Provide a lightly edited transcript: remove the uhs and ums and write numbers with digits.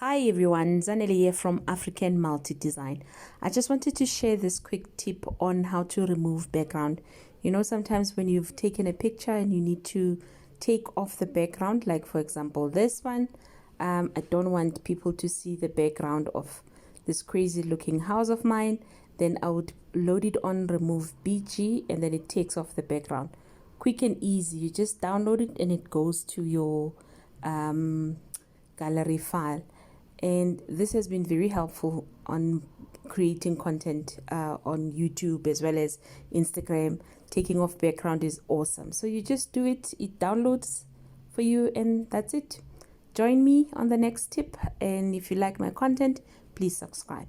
Hi everyone, Zanele here from African Multi Design. I just wanted to share this quick tip on how to remove background. You know, sometimes when you've taken a picture and you need to take off the background, like for example this one, I don't want people to see the background of this crazy looking house of mine. Then I would load it on remove.bg and then it takes off the background. Quick and easy. You just download it and it goes to your gallery file. And this has been very helpful on creating content on YouTube as well as Instagram. Taking off background is awesome. So you just do it, it downloads for you, and that's it. Join me on the next tip, and if you like my content, please subscribe.